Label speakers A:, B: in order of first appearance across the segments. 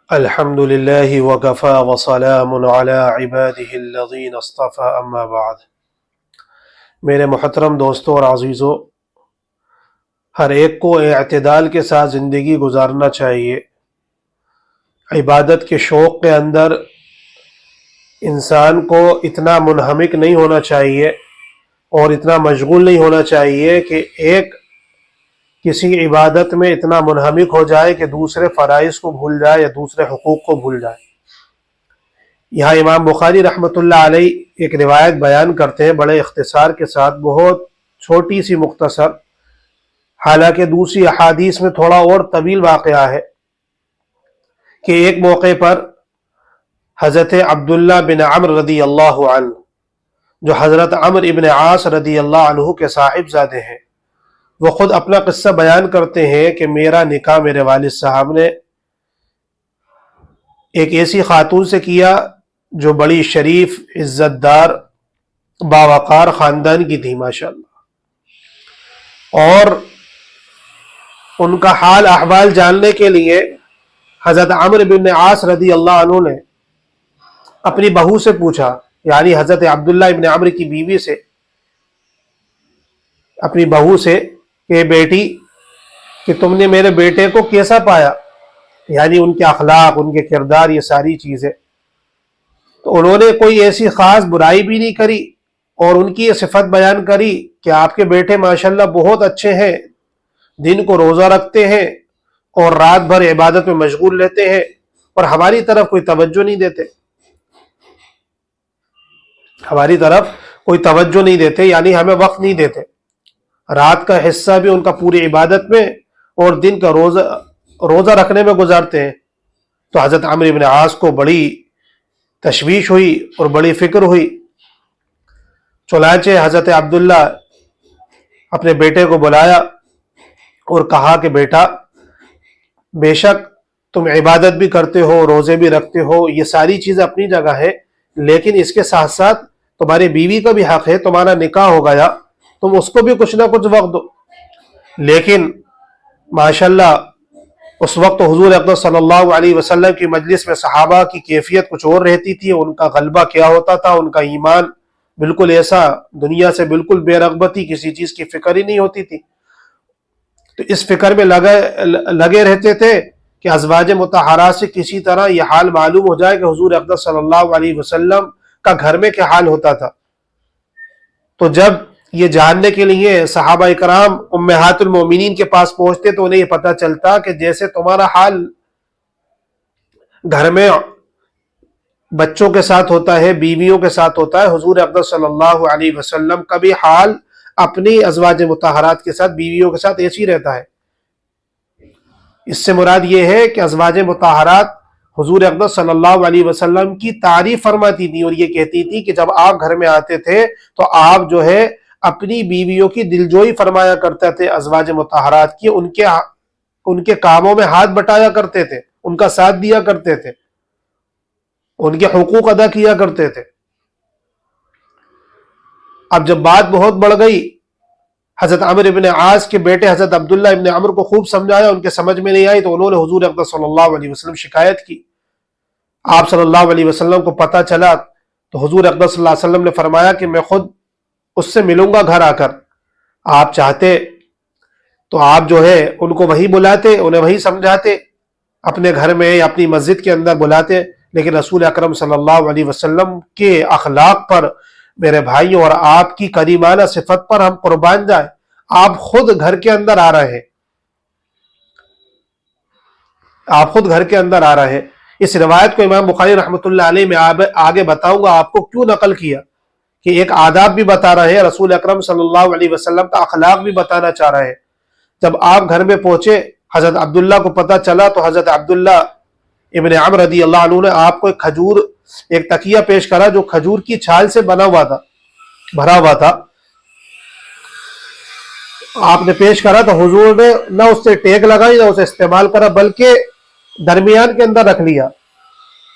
A: الحمد للہ وکفی وسلام علی عباده الذین اصطفی اما بعد۔ میرے محترم دوستوں اور عزیزوں، ہر ایک کو اعتدال کے ساتھ زندگی گزارنا چاہیے۔ عبادت کے شوق کے اندر انسان کو اتنا منہمک نہیں ہونا چاہیے اور اتنا مشغول نہیں ہونا چاہیے کہ ایک کسی عبادت میں اتنا منہمک ہو جائے کہ دوسرے فرائض کو بھول جائے یا دوسرے حقوق کو بھول جائے۔ یہاں امام بخاری رحمۃ اللہ علیہ ایک روایت بیان کرتے ہیں بڑے اختصار کے ساتھ، بہت چھوٹی سی مختصر، حالانکہ دوسری احادیث میں تھوڑا اور طویل واقعہ ہے کہ ایک موقع پر حضرت عبداللہ بن عمرو رضی اللہ عنہ، جو حضرت عمرو ابن عاص رضی اللہ عنہ کے صاحب زادے ہیں، وہ خود اپنا قصہ بیان کرتے ہیں کہ میرا نکاح میرے والد صاحب نے ایک ایسی خاتون سے کیا جو بڑی شریف، عزت دار، باوقار خاندان کی تھی ماشاءاللہ، اور ان کا حال احوال جاننے کے لیے حضرت عمرو بن عاص رضی اللہ عنہ نے اپنی بہو سے پوچھا، یعنی حضرت عبداللہ ابن عمرو کی بیوی سے، اپنی بہو سے کہ بیٹی، کہ تم نے میرے بیٹے کو کیسا پایا، یعنی ان کے اخلاق، ان کے کردار، یہ ساری چیزیں۔ تو انہوں نے کوئی ایسی خاص برائی بھی نہیں کری اور ان کی یہ صفت بیان کری کہ آپ کے بیٹے ماشاءاللہ بہت اچھے ہیں، دن کو روزہ رکھتے ہیں اور رات بھر عبادت میں مشغول رہتے ہیں، اور ہماری طرف کوئی توجہ نہیں دیتے، ہماری طرف کوئی توجہ نہیں دیتے، یعنی ہمیں وقت نہیں دیتے۔ رات کا حصہ بھی ان کا پوری عبادت میں اور دن کا روزہ رکھنے میں گزارتے ہیں۔ تو حضرت عمرو بن عاص کو بڑی تشویش ہوئی اور بڑی فکر ہوئی، چنانچہ حضرت عبداللہ اپنے بیٹے کو بلایا اور کہا کہ بیٹا، بے شک تم عبادت بھی کرتے ہو، روزے بھی رکھتے ہو، یہ ساری چیزیں اپنی جگہ ہے، لیکن اس کے ساتھ ساتھ تمہاری بیوی کا بھی حق ہے، تمہارا نکاح ہو گیا، تم اس کو بھی کچھ نہ کچھ وقت دو۔ لیکن ماشاءاللہ اس وقت حضور اقدس صلی اللہ علیہ وسلم کی مجلس میں صحابہ کی کیفیت کچھ اور رہتی تھی، ان کا غلبہ کیا ہوتا تھا، ان کا ایمان بالکل ایسا، دنیا سے بالکل بے رغبتی، کسی چیز کی فکر ہی نہیں ہوتی تھی۔ تو اس فکر میں لگے رہتے تھے کہ ازواج مطہرات سے کسی طرح یہ حال معلوم ہو جائے کہ حضور اقدس صلی اللہ علیہ وسلم کا گھر میں کیا حال ہوتا تھا۔ تو جب یہ جاننے کے لیے صحابہ اکرام امہات المومنین کے پاس پہنچتے تو انہیں یہ پتہ چلتا کہ جیسے تمہارا حال گھر میں بچوں کے ساتھ ہوتا ہے، بیویوں کے ساتھ ہوتا ہے، حضور اقدس صلی اللہ علیہ وسلم کا بھی حال اپنی ازواج مطہرات کے ساتھ، بیویوں کے ساتھ ایسے ہی رہتا ہے۔ اس سے مراد یہ ہے کہ ازواج مطہرات حضور اقدس صلی اللہ علیہ وسلم کی تعریف فرماتی تھی اور یہ کہتی تھی کہ جب آپ گھر میں آتے تھے تو آپ جو ہے اپنی بیویوں کی دلجوئی فرمایا کرتے تھے، ازواج مطہرات کی، ان کے کاموں میں ہاتھ بٹایا کرتے تھے، ان کا ساتھ دیا کرتے تھے، ان کے حقوق ادا کیا کرتے تھے۔ اب جب بات بہت بڑھ گئی، حضرت عمرو بن عاص کے بیٹے حضرت عبداللہ ابن عمرو کو خوب سمجھایا، ان کے سمجھ میں نہیں آئی تو انہوں نے حضور اقدس صلی اللہ علیہ وسلم شکایت کی۔ آپ صلی اللہ علیہ وسلم کو پتہ چلا تو حضور اقدس صلی اللہ علیہ وسلم نے فرمایا کہ میں خود اس سے ملوں گا گھر آ کر، آپ چاہتے تو آپ جو ہے ان کو وہی بلاتے، انہیں وہی سمجھاتے، اپنے گھر میں یا اپنی مسجد کے اندر بلاتے، لیکن رسول اکرم صلی اللہ علیہ وسلم کے اخلاق پر میرے بھائیوں اور آپ کی کریمانہ صفت پر ہم قربان جائیں، آپ خود گھر کے اندر آ رہے ہیں، آپ خود گھر کے اندر آ رہے ہیں۔ اس روایت کو امام بخاری رحمۃ اللہ علیہ میں آگے بتاؤں گا آپ کو کیوں نقل کیا، کہ ایک آداب بھی بتا رہے ہیں، رسول اکرم صلی اللہ علیہ وسلم کا اخلاق بھی بتانا چاہ رہے ہیں۔ جب آپ گھر میں پہنچے، حضرت عبداللہ کو پتہ چلا تو حضرت عبداللہ ابن عمرو رضی اللہ عنہ نے آپ کو ایک تکیہ پیش کرا جو کھجور کی چھال سے بھرا ہوا تھا۔ آپ نے پیش کرا تو حضور نے نہ اس سے ٹیک لگائی، نہ اسے استعمال کرا، بلکہ درمیان کے اندر رکھ لیا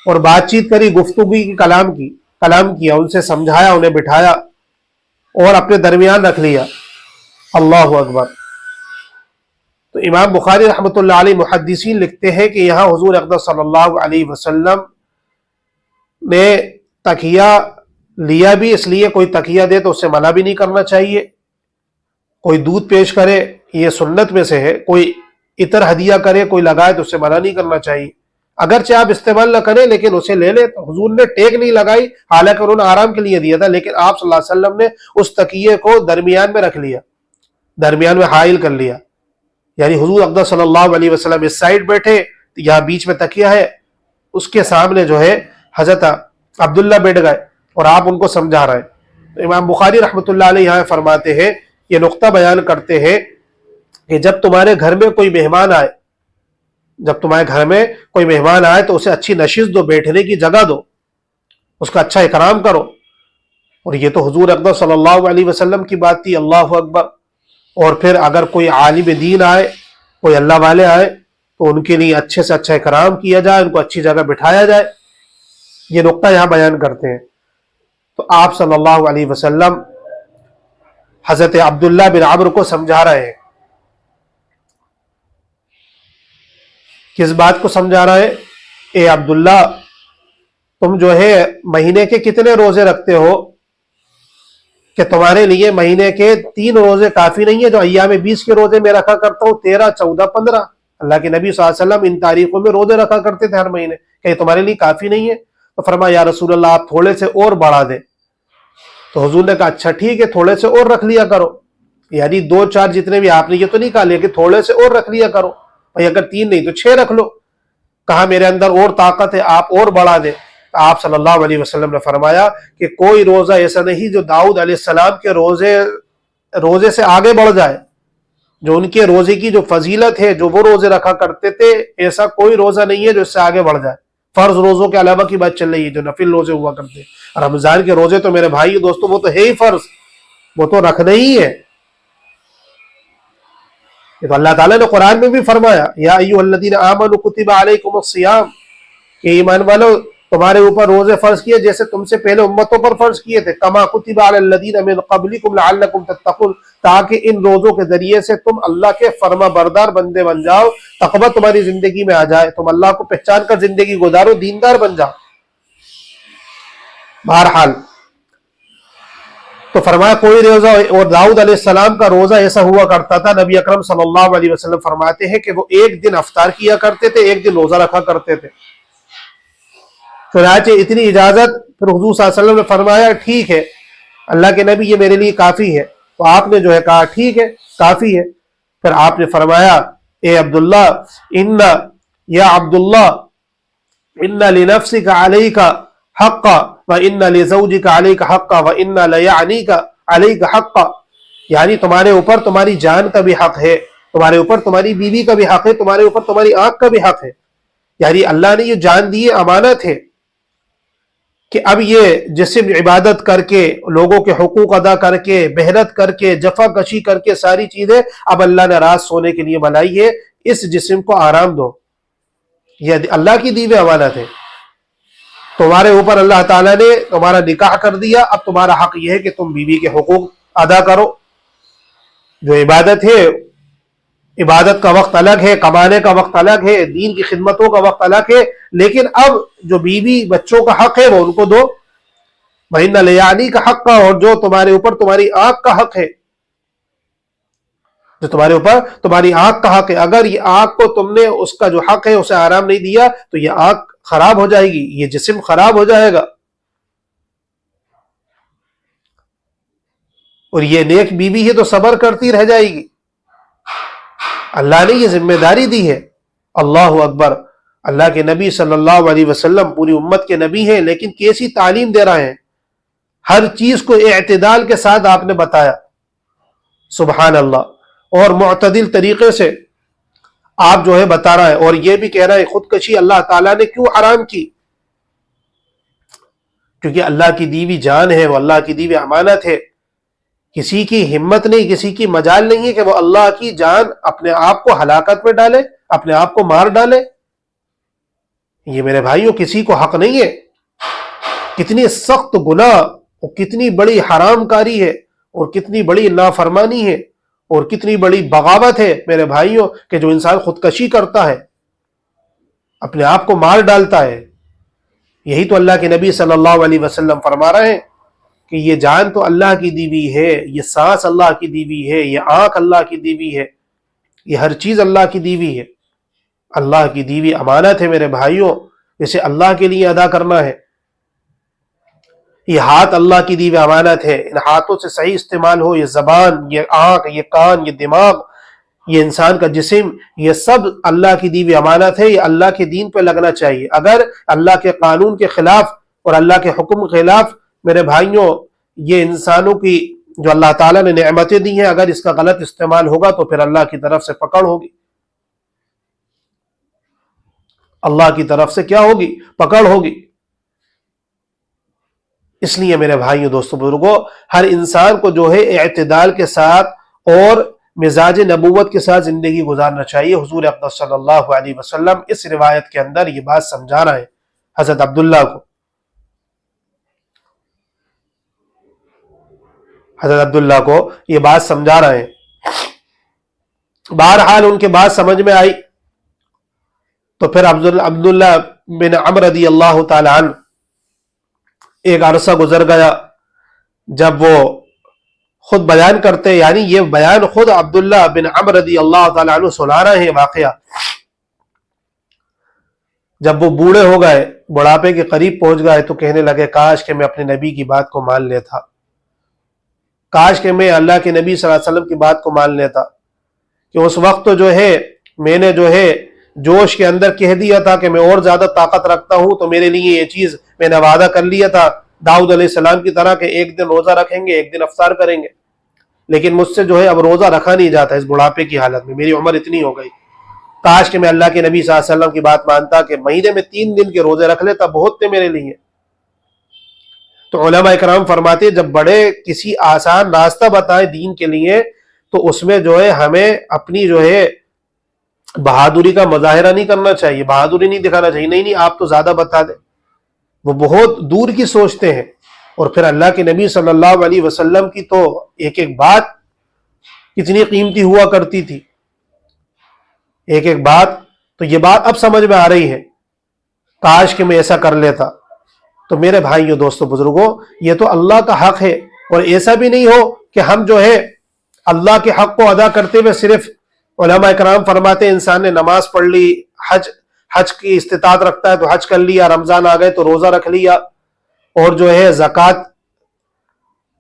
A: اور بات چیت کری، گفتگو کی، کلام کیا، ان سے سمجھایا، انہیں بٹھایا اور اپنے درمیان رکھ لیا۔ اللہ اکبر! تو امام بخاری رحمۃ اللہ علیہ محدثین لکھتے ہیں کہ یہاں حضور اقدس صلی اللہ علیہ وسلم نے تکیہ لیا بھی اس لیے، کوئی تکیہ دے تو اسے منع بھی نہیں کرنا چاہیے، کوئی دودھ پیش کرے یہ سنت میں سے ہے، کوئی عطر ہدیہ کرے، کوئی لگائے تو اسے منع نہیں کرنا چاہیے، اگرچہ آپ استعمال نہ کریں لیکن اسے لے لیں۔ تو حضور نے ٹیک نہیں لگائی، حالانکہ انہوں نے آرام کے لیے دیا تھا، لیکن آپ صلی اللہ علیہ وسلم نے اس تکیے کو درمیان میں رکھ لیا، درمیان میں حائل کر لیا، یعنی حضور اقدس صلی اللہ علیہ وسلم اس سائڈ بیٹھے، یہاں بیچ میں تکیہ ہے، اس کے سامنے جو ہے حضرت عبداللہ بیٹھ گئے اور آپ ان کو سمجھا رہے ہیں۔ تو امام بخاری رحمۃ اللہ علیہ یہاں فرماتے ہیں، یہ نقطہ بیان کرتے ہیں کہ جب تمہارے گھر میں کوئی مہمان آئے، جب تمہارے گھر میں کوئی مہمان آئے تو اسے اچھی نشست دو، بیٹھنے کی جگہ دو، اس کا اچھا اکرام کرو۔ اور یہ تو حضور اقدس صلی اللہ علیہ وسلم کی بات تھی، اللہ اکبر۔ اور پھر اگر کوئی عالم دین آئے، کوئی اللہ والے آئے تو ان کے لیے اچھے سے اچھا اکرام کیا جائے، ان کو اچھی جگہ بٹھایا جائے، یہ نقطہ یہاں بیان کرتے ہیں۔ تو آپ صلی اللہ علیہ وسلم حضرت عبداللہ بن عمرو کو سمجھا رہے ہیں، کس بات کو سمجھا رہے ہیں؟ اے عبداللہ، تم جو ہے مہینے کے کتنے روزے رکھتے ہو کہ تمہارے لیے مہینے کے 3 روزے کافی نہیں ہے، جو ایام 20 کے روزے میں رکھا کرتا ہوں، 13، 14، 15۔ اللہ کے نبی صلی اللہ علیہ وسلم ان تاریخوں میں روزے رکھا کرتے تھے ہر مہینے، کہ یہ تمہارے لیے کافی نہیں ہے؟ تو فرمایا یا رسول اللہ آپ تھوڑے سے اور بڑھا دیں۔ تو حضور نے کہا اچھا ٹھیک ہے، تھوڑے سے اور رکھ لیا کرو، یعنی 2، 4 جتنے بھی، آپ نے یہ تو نہیں کہا لیکن تھوڑے سے اور رکھ لیا کرو، بھائی اگر 3 نہیں تو 6 رکھ لو۔ کہا میرے اندر اور طاقت ہے، آپ اور بڑھا دیں۔ آپ صلی اللہ علیہ وسلم نے فرمایا کہ کوئی روزہ ایسا نہیں جو داؤد علیہ السلام کے روزے سے آگے بڑھ جائے، جو ان کے روزے کی جو فضیلت ہے، جو وہ روزے رکھا کرتے تھے، ایسا کوئی روزہ نہیں ہے جو اس سے آگے بڑھ جائے۔ فرض روزوں کے علاوہ کی بات چل رہی ہے، جو نفل روزے ہوا کرتے ہیں، رمضان کے روزے تو میرے بھائی دوستوں وہ تو ہے ہی فرض، وہ تو رکھنا ہی ہے۔ یہ تو اللہ تعالیٰ نے قرآن میں بھی فرمایا، یا ایھا الذین آمنوا کتب علیکم الصیام، کہ ایمان والو تمہارے اوپر روزے فرض کیے جیسے تم سے پہلے امتوں پر فرض کیے تھے، کما کتب علی الذین من قبلکم لعلکم تتقون، تاکہ ان روزوں کے ذریعے سے تم اللہ کے فرما بردار بندے بن جاؤ، تقوی تمہاری زندگی میں آ جائے، تم اللہ کو پہچان کر زندگی گزارو، دیندار بن جاؤ۔ بہرحال تو فرمایا کوئی روزہ، اور داؤد علیہ السلام کا روزہ ایسا ہوا کرتا تھا، نبی اکرم صلی اللہ علیہ وسلم فرماتے ہیں کہ وہ ایک دن افطار کیا کرتے تھے، ایک دن روزہ رکھا کرتے تھے۔ چنانچہ اتنی اجازت پھر حضور صلی اللہ علیہ وسلم نے فرمایا ٹھیک ہے اللہ کے نبی، یہ میرے لیے کافی ہے۔ تو آپ نے جو ہے کہا ٹھیک ہے کافی ہے۔ پھر آپ نے فرمایا اے عبداللہ، یا عبداللہ ان لنفسک علیک حقا وان لزوجک علیک حقا وان لیعنیک علیک حقا، یعنی تمہارے اوپر تمہاری جان کا بھی حق ہے، تمہارے اوپر تمہاری بیوی کا بھی حق ہے، تمہارے اوپر تمہاری آنکھ کا بھی حق ہے۔ یعنی اللہ نے یہ جان دی امانت ہے کہ اب یہ جسم عبادت کر کے، لوگوں کے حقوق ادا کر کے، محنت کر کے، جفا کشی کر کے، ساری چیزیں اب اللہ نے رات سونے کے لیے بنائی ہے، اس جسم کو آرام دو، یہ اللہ کی دی ہوئی امانت ہے۔ تمہارے اوپر اللہ تعالیٰ نے تمہارا نکاح کر دیا، اب تمہارا حق یہ ہے کہ تم بیوی کے حقوق ادا کرو۔ جو عبادت ہے، عبادت کا وقت الگ ہے، کمانے کا وقت الگ ہے، دین کی خدمتوں کا وقت الگ ہے، لیکن اب جو بیوی بچوں کا حق ہے وہ ان کو دو۔ وَإِنَّ لِيَعْنِيكَ حَقًّا، اور جو تمہارے اوپر تمہاری آنکھ کا حق ہے، جو تمہارے اوپر تمہاری آنکھ کا حق ہے، اگر یہ آنکھ کو تم نے اس کا جو حق ہے اسے آرام نہیں دیا تو یہ آنکھ خراب ہو جائے گی، یہ جسم خراب ہو جائے گا، اور یہ نیک بیوی ہے تو صبر کرتی رہ جائے گی۔ اللہ نے یہ ذمہ داری دی ہے۔ اللہ اکبر۔ اللہ کے نبی صلی اللہ علیہ وسلم پوری امت کے نبی ہیں، لیکن کیسی تعلیم دے رہے ہیں، ہر چیز کو اعتدال کے ساتھ آپ نے بتایا، سبحان اللہ، اور معتدل طریقے سے آپ جو ہے بتا رہے ہیں، اور یہ بھی کہہ رہے ہیں خودکشی اللہ تعالیٰ نے کیوں حرام کی، کیونکہ اللہ کی دیوی جان ہے، وہ اللہ کی دیوی امانت ہے، کسی کی ہمت نہیں، کسی کی مجال نہیں ہے کہ وہ اللہ کی جان اپنے آپ کو ہلاکت میں ڈالے، اپنے آپ کو مار ڈالے۔ یہ میرے بھائیوں کسی کو حق نہیں ہے۔ کتنی سخت گناہ اور کتنی بڑی حرام کاری ہے اور کتنی بڑی نافرمانی ہے، اور کتنی بڑی بغاوت ہے میرے بھائیوں کہ جو انسان خودکشی کرتا ہے، اپنے آپ کو مار ڈالتا ہے۔ یہی تو اللہ کے نبی صلی اللہ علیہ وسلم فرما رہے ہیں کہ یہ جان تو اللہ کی دی ہوئی ہے، یہ سانس اللہ کی دی ہوئی ہے، یہ آنکھ اللہ کی دی ہوئی ہے، یہ ہر چیز اللہ کی دی ہوئی ہے، اللہ کی دی ہوئی امانت ہے میرے بھائیوں، اسے اللہ کے لیے ادا کرنا ہے۔ یہ ہاتھ اللہ کی دی ہوئی امانت ہے، ان ہاتھوں سے صحیح استعمال ہو، یہ زبان، یہ آنکھ، یہ کان، یہ دماغ، یہ انسان کا جسم، یہ سب اللہ کی دی ہوئی امانت ہے، یہ اللہ کے دین پہ لگنا چاہیے۔ اگر اللہ کے قانون کے خلاف اور اللہ کے حکم کے خلاف میرے بھائیوں یہ انسانوں کی جو اللہ تعالیٰ نے نعمتیں دی ہیں، اگر اس کا غلط استعمال ہوگا تو پھر اللہ کی طرف سے پکڑ ہوگی۔ اللہ کی طرف سے کیا ہوگی؟ پکڑ ہوگی۔ اس لیے میرے بھائیوں، دوستو، بزرگوں، ہر انسان کو جو ہے اعتدال کے ساتھ اور مزاج نبوت کے ساتھ زندگی گزارنا چاہیے۔ حضور اقدس صلی اللہ علیہ وسلم اس روایت کے اندر یہ بات سمجھا رہے ہیں حضرت عبداللہ کو۔ حضرت عبداللہ کو یہ بات سمجھا رہے ہیں۔ بہرحال ان کے بات سمجھ میں آئی تو پھر عبداللہ بن عمرو رضی اللہ تعالی عنہ ایک عرصہ گزر گیا جب وہ خود بیان کرتے، یعنی یہ بیان خود عبداللہ بن عمرو رضی اللہ تعالی عنہ سنا رہے ہیں واقعہ۔ جب وہ بوڑھے ہو گئے، بڑھاپے کے قریب پہنچ گئے تو کہنے لگے کاش کہ میں اپنے نبی کی بات کو مان لیتا، کاش کہ میں اللہ کے نبی صلی اللہ علیہ وسلم کی بات کو مان لیتا، کہ اس وقت تو جو ہے میں نے جو ہے جوش کے اندر کہہ دیا تھا کہ میں اور زیادہ طاقت رکھتا ہوں، تو میرے لیے یہ چیز میں نے وعدہ کر لیا تھا داؤد علیہ السلام کی طرح کہ ایک دن روزہ رکھیں گے، ایک دن افطار کریں گے، لیکن مجھ سے جو ہے اب روزہ رکھا نہیں جاتا اس بڑھاپے کی حالت میں، میری عمر اتنی ہو گئی۔ کاش کہ میں اللہ کے نبی صلی اللہ علیہ وسلم کی بات مانتا کہ مہینے میں 3 دن کے روزے رکھ لیتا، بہت تھے میرے لیے۔ تو علماء اکرام فرماتے جب بڑے کسی آسان راستہ بتائیں دین کے لیے تو اس میں جو ہے ہمیں اپنی جو ہے بہادری کا مظاہرہ نہیں کرنا چاہیے، بہادری نہیں دکھانا چاہیے، نہیں آپ تو زیادہ بتا دیں۔ وہ بہت دور کی سوچتے ہیں، اور پھر اللہ کے نبی صلی اللہ علیہ وسلم کی تو ایک ایک بات کتنی قیمتی ہوا کرتی تھی، ایک ایک بات۔ تو یہ بات اب سمجھ میں آ رہی ہے، کاش کہ میں ایسا کر لیتا۔ تو میرے بھائیوں، دوستو، بزرگوں، یہ تو اللہ کا حق ہے، اور ایسا بھی نہیں ہو کہ ہم جو ہے اللہ کے حق کو ادا کرتے ہوئے صرف، علماء اکرام فرماتے ہیں انسان نے نماز پڑھ لی، حج کی استطاعت رکھتا ہے تو حج کر لیا، رمضان آ گئے تو روزہ رکھ لیا، اور جو ہے زکوٰۃ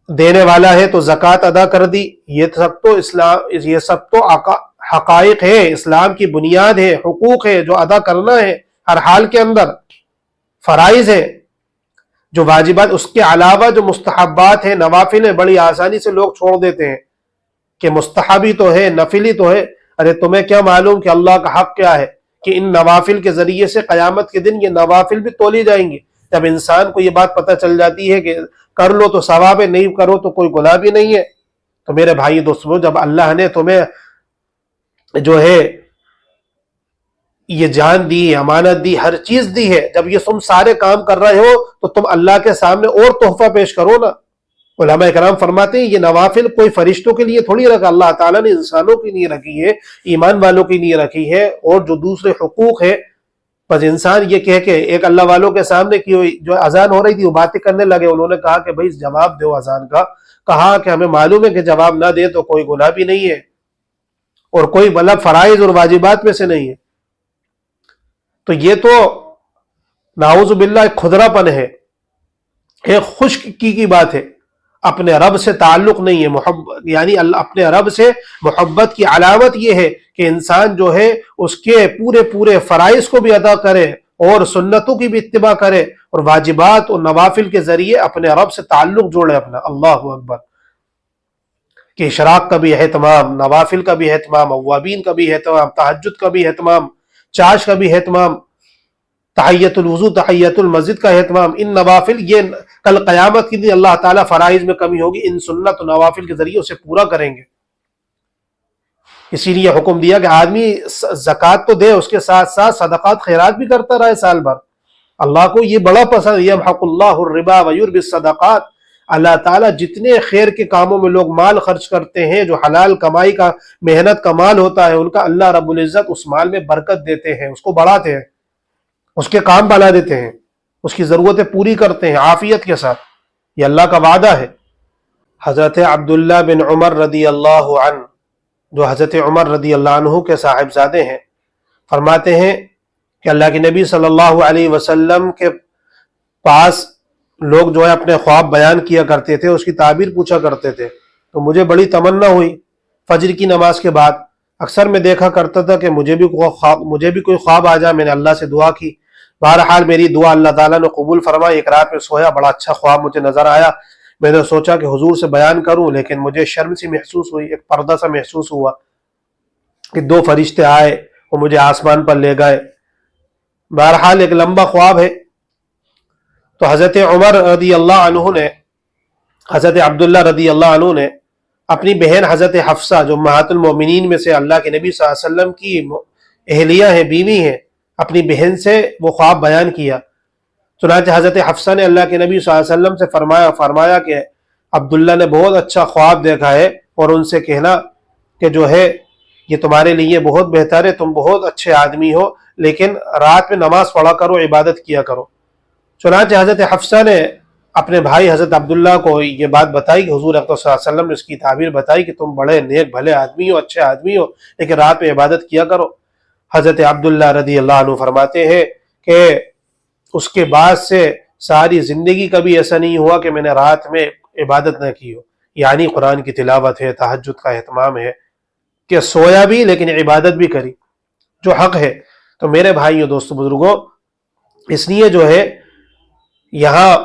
A: دینے والا ہے تو زکوٰۃ ادا کر دی۔ یہ سب تو حقائق ہے، اسلام کی بنیاد ہے، حقوق ہے جو ادا کرنا ہے ہر حال کے اندر، فرائض ہے جو واجبات۔ اس کے علاوہ جو مستحبات ہیں، نوافل ہیں، بڑی آسانی سے لوگ چھوڑ دیتے ہیں کہ مستحبی تو ہے، نفلی تو ہے۔ ارے تمہیں کیا معلوم کہ اللہ کا حق کیا ہے، کہ ان نوافل کے ذریعے سے قیامت کے دن یہ نوافل بھی تولی جائیں گے۔ جب انسان کو یہ بات پتہ چل جاتی ہے کہ کر لو تو ثواب ہے، نہیں کرو تو کوئی گناہ بھی نہیں ہے۔ تو میرے بھائی دوستو، جب اللہ نے تمہیں جو ہے یہ جان دی، امانت دی، ہر چیز دی ہے، جب یہ تم سارے کام کر رہے ہو تو تم اللہ کے سامنے اور تحفہ پیش کرو نا۔ علماء کرام فرماتے ہیں یہ نوافل کوئی فرشتوں کے لیے تھوڑی رکھا، اللہ تعالیٰ نے انسانوں کے لیے رکھی ہے، ایمان والوں کے لیے رکھی ہے، اور جو دوسرے حقوق ہے بس انسان یہ کہہ کے ایک اللہ والوں کے سامنے کی جو اذان ہو رہی تھی وہ باتیں کرنے لگے، انہوں نے کہا کہ بھائی جواب دو اذان کا، کہا کہ ہمیں معلوم ہے کہ جواب نہ دے تو کوئی گناہ بھی نہیں ہے اور کوئی مطلب فرائض اور واجبات میں سے نہیں ہے۔ تو یہ تو نعوذ باللہ ایک کھدرا پن ہے، ایک خوش کی بات ہے، اپنے رب سے تعلق نہیں ہے۔ محبت یعنی اپنے رب سے محبت کی علامت یہ ہے کہ انسان جو ہے اس کے پورے فرائض کو بھی ادا کرے اور سنتوں کی بھی اتباع کرے، اور واجبات اور نوافل کے ذریعے اپنے رب سے تعلق جوڑے اپنا۔ اللہ اکبر، کہ اشراق کا بھی اہتمام، نوافل کا بھی اہتمام، اوابین کا بھی اہتمام، تہجد کا بھی اہتمام، چاش کا بھی اہتمام، تحیت الوضو، تحیت المسجد کا اہتمام، ان نوافل یہ کل قیامت کے دن اللہ تعالیٰ فرائض میں کمی ہوگی، ان سنت و نوافل کے ذریعے اسے پورا کریں گے۔ اسی لیے حکم دیا کہ آدمی زکوٰۃ تو دے، اس کے ساتھ ساتھ صدقات خیرات بھی کرتا رہے سال بھر۔ اللہ کو یہ بڑا پسند، یمحق اللہ الربا ویربی الصدقات، اللہ تعالیٰ جتنے خیر کے کاموں میں لوگ مال خرچ کرتے ہیں، جو حلال کمائی کا محنت کا مال ہوتا ہے، ان کا اللہ رب العزت اس مال میں برکت دیتے ہیں، اس کو بڑھاتے ہیں، اس کے کام بنا دیتے ہیں، اس کی ضرورتیں پوری کرتے ہیں عافیت کے ساتھ. یہ اللہ کا وعدہ ہے. حضرت عبداللہ بن عمر رضی اللہ عنہ، جو حضرت عمر رضی اللہ عنہ کے صاحبزادے ہیں، فرماتے ہیں کہ اللہ کے نبی صلی اللہ علیہ وسلم کے پاس لوگ جو ہے اپنے خواب بیان کیا کرتے تھے، اس کی تعبیر پوچھا کرتے تھے. تو مجھے بڑی تمنا ہوئی فجر کی نماز کے بعد. اکثر میں دیکھا کرتا تھا کہ مجھے بھی کوئی خواب آ جائے. میں نے اللہ سے دعا کی، بہرحال میری دعا اللہ تعالیٰ نے قبول فرمائی. ایک رات میں سویا، بڑا اچھا خواب مجھے نظر آیا. میں نے سوچا کہ حضور سے بیان کروں، لیکن مجھے شرم سی محسوس ہوئی، ایک پردہ سا محسوس ہوا کہ 2 فرشتے آئے اور مجھے آسمان پر لے گئے. بہرحال ایک لمبا خواب ہے. تو حضرت عمر رضی اللہ عنہ نے، حضرت عبداللہ رضی اللہ عنہ نے اپنی بہن حضرت حفصہ، جو امہات المومنین میں سے اللہ کے نبی صلی اللہ علیہ وسلم کی اہلیہ ہیں، بیوی ہیں، اپنی بہن سے وہ خواب بیان کیا. چنانچہ حضرت حفصہ نے اللہ کے نبی صلی اللہ علیہ وسلم سے فرمایا کہ عبداللہ نے بہت اچھا خواب دیکھا ہے، اور ان سے کہنا کہ جو ہے یہ تمہارے لیے بہت بہتر ہے، تم بہت اچھے آدمی ہو، لیکن رات میں نماز پڑھا کرو، عبادت کیا کرو. چنانچہ حضرت حفصہ نے اپنے بھائی حضرت عبداللہ کو یہ بات بتائی کہ حضور اکرم صلی اللہ علیہ وسلم نے اس کی تعبیر بتائی کہ تم بڑے نیک بھلے آدمی ہو، اچھے آدمی ہو، لیکن رات میں عبادت کیا کرو. حضرت عبداللہ رضی اللہ عنہ فرماتے ہیں کہ اس کے بعد سے ساری زندگی کبھی ایسا نہیں ہوا کہ میں نے رات میں عبادت نہ کی ہو. یعنی قرآن کی تلاوت ہے، تہجد کا اہتمام ہے، کہ سویا بھی لیکن عبادت بھی کری، جو حق ہے. تو میرے بھائیوں، دوستو، بزرگوں، اس لیے جو ہے یہاں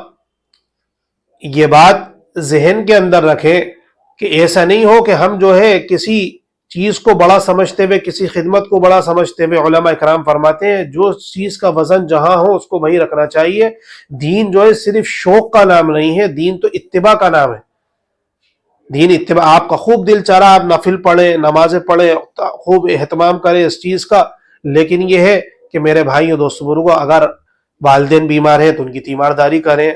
A: یہ بات ذہن کے اندر رکھیں کہ ایسا نہیں ہو کہ ہم جو ہے کسی چیز کو بڑا سمجھتے ہوئے، کسی خدمت کو بڑا سمجھتے ہوئے، علماء اکرام فرماتے ہیں جو چیز کا وزن جہاں ہو اس کو وہی رکھنا چاہیے. دین جو ہے صرف شوق کا نام نہیں ہے، دین تو اتباع کا نام ہے. دین اتباع. آپ کا خوب دل چاہ رہا آپ نفل پڑھیں، نمازیں پڑھیں، خوب اہتمام کریں اس چیز کا، لیکن یہ ہے کہ میرے بھائیوں، دوستو، بزرگوں، اگر والدین بیمار ہیں تو ان کی تیمارداری کریں.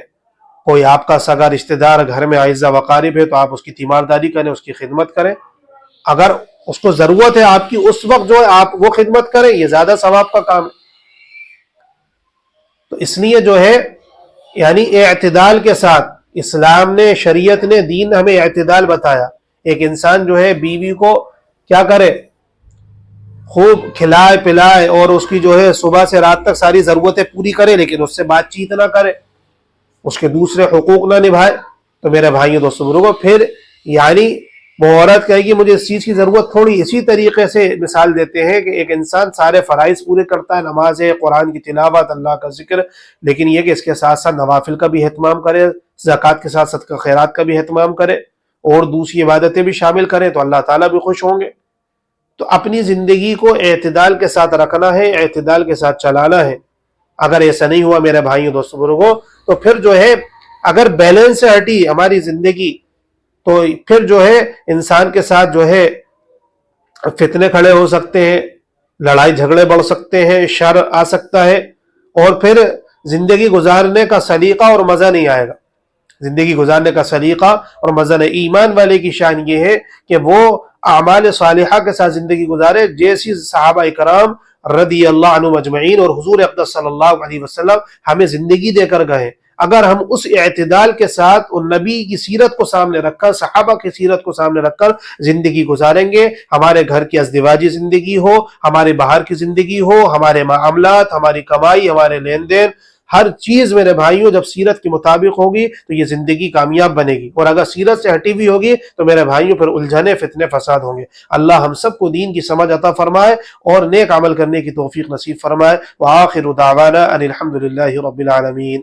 A: کوئی آپ کا سگا رشتہ دار گھر میں اعزہ وقارب ہے تو آپ اس کی تیمارداری کریں، اس کی خدمت کریں. اگر اس کو ضرورت ہے آپ کی، اس وقت جو ہے آپ وہ خدمت کریں، یہ زیادہ ثواب کا کام ہے. تو اس لیے جو ہے یعنی اعتدال کے ساتھ اسلام نے، شریعت نے، دین ہمیں اعتدال بتایا. ایک انسان جو ہے بیوی کو کیا کرے، خوب کھلائے پلائے اور اس کی جو ہے صبح سے رات تک ساری ضرورتیں پوری کرے، لیکن اس سے بات چیت نہ کرے، اس کے دوسرے حقوق نہ نبھائے. تو میرے بھائیوں، دوستو، بزرگوں، پھر یعنی وہ عورت کہے گی مجھے اس چیز کی ضرورت تھوڑی. اسی طریقے سے مثال دیتے ہیں کہ ایک انسان سارے فرائض پورے کرتا ہے، نماز ہے، قرآن کی تلاوت، اللہ کا ذکر، لیکن یہ کہ اس کے ساتھ ساتھ نوافل کا بھی اہتمام کرے، زکوٰۃ کے ساتھ صدقہ خیرات کا بھی اہتمام کرے، اور دوسری عبادتیں بھی شامل کرے، تو اللہ تعالیٰ بھی خوش ہوں گے. تو اپنی زندگی کو اعتدال کے ساتھ رکھنا ہے، اعتدال کے ساتھ چلانا ہے. اگر ایسا نہیں ہوا میرے بھائیوں، دوستو، بزرگوں، تو پھر جو ہے اگر بیلنس سے ہٹی ہماری زندگی تو پھر جو ہے انسان کے ساتھ جو ہے فتنے کھڑے ہو سکتے ہیں، لڑائی جھگڑے بڑھ سکتے ہیں، شر آ سکتا ہے، اور پھر زندگی گزارنے کا سلیقہ اور مزہ نہیں آئے گا. زندگی گزارنے کا سلیقہ اور مزہ نہیں. ایمان والے کی شان یہ ہے کہ وہ اعمال صالحہ کے ساتھ زندگی گزارے جیسی صحابہ کرام رضی اللہ عنہم اجمعین اور حضور اقدس صلی اللہ علیہ وسلم ہمیں زندگی دے کر گئے. اگر ہم اس اعتدال کے ساتھ اور نبی کی سیرت کو سامنے رکھ کر، صحابہ کی سیرت کو سامنے رکھ کر زندگی گزاریں گے، ہمارے گھر کی ازدواجی زندگی ہو، ہمارے باہر کی زندگی ہو، ہمارے معاملات، ہماری کمائی، ہمارے لین دین، ہر چیز میرے بھائیوں جب سیرت کے مطابق ہوگی تو یہ زندگی کامیاب بنے گی. اور اگر سیرت سے ہٹی ہوئی ہوگی تو میرے بھائیوں پھر الجھنے، فتنے، فساد ہوں گے. اللہ ہم سب کو دین کی سمجھ عطا فرمائے اور نیک عمل کرنے کی توفیق نصیب فرمائے. وآخر دعوانا ان الحمد للہ رب العالمین.